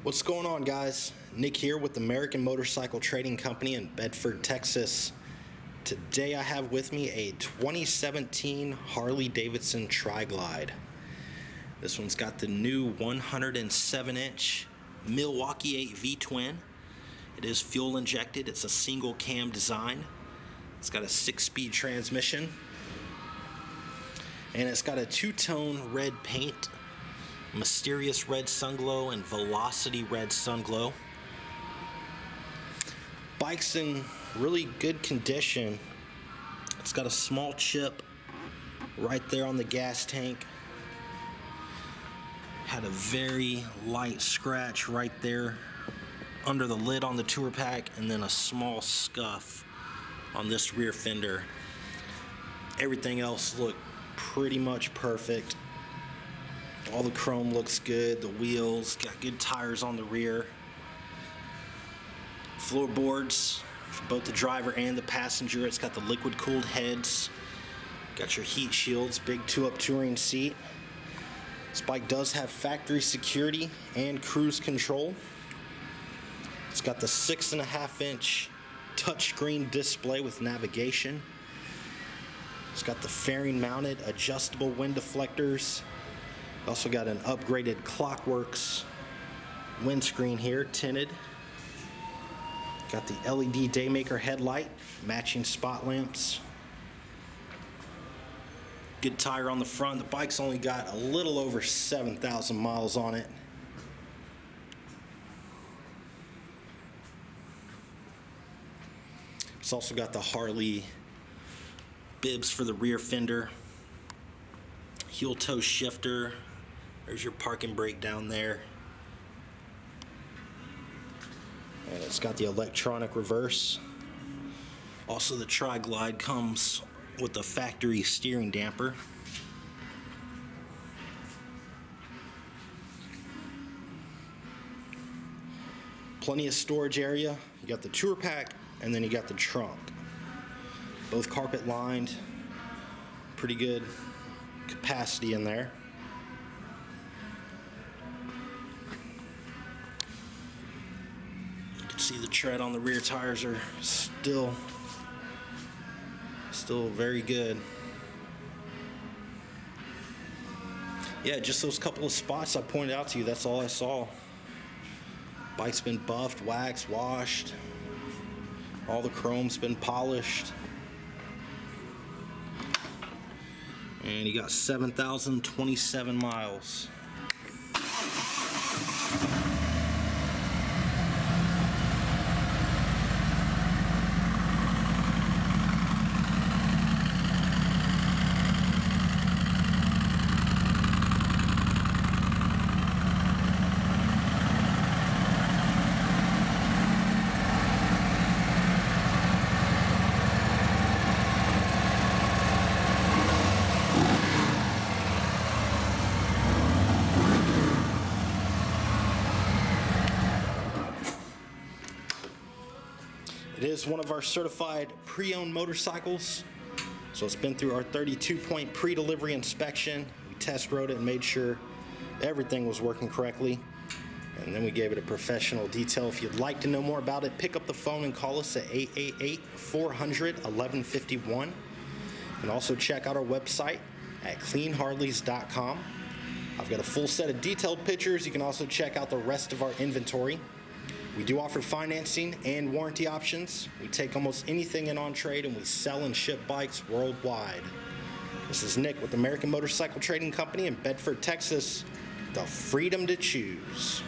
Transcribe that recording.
What's going on, guys? Nick here with American Motorcycle Trading Company in Bedford, Texas. Today I have with me a 2017 Harley Davidson Tri-Glide. This one's got the new 107-inch Milwaukee 8 V-twin. It is fuel injected. It's a single cam design. It's got a 6-speed transmission. And it's got a two-tone red paint. Mysterious red sunglow and velocity red sunglow. Bike's in really good condition. It's got a small chip right there on the gas tank. Had a very light scratch right there under the lid on the tour pack, and then a small scuff on this rear fender. Everything else looked pretty much perfect. All the chrome looks good, the wheels, got good tires on the rear. Floorboards for both the driver and the passenger. It's got the liquid cooled heads. Got your heat shields, big 2-up touring seat. This bike does have factory security and cruise control. It's got the 6.5-inch touchscreen display with navigation. It's got the fairing mounted adjustable wind deflectors. Also got an upgraded Clockworks windscreen here, tinted. Got the LED daymaker headlight, matching spot lamps. Good tire on the front. The bike's only got a little over 7,000 miles on it. It's also got the Harley bibs for the rear fender. Heel toe shifter. There's your parking brake down there. And it's got the electronic reverse. Also, the Tri-Glide comes with a factory steering damper. Plenty of storage area. You got the tour pack, and then you got the trunk. Both carpet lined. Pretty good capacity in there. See, the tread on the rear tires are still very good. Yeah, just those couple of spots I pointed out to you, that's all I saw. Bike's been buffed, waxed, washed. All the chrome's been polished. And you got 7,027 miles. It is one of our certified pre-owned motorcycles, so it's been through our 32-point pre-delivery inspection. We test rode it and made sure everything was working correctly, and then we gave it a professional detail. If you'd like to know more about it, pick up the phone and call us at 888-400-1151. And also check out our website at cleanharleys.com. I've got a full set of detailed pictures. You can also check out the rest of our inventory. We do offer financing and warranty options. We take almost anything in on trade, and we sell and ship bikes worldwide. This is Nick with American Motorcycle Trading Company in Bedford, Texas. The freedom to choose.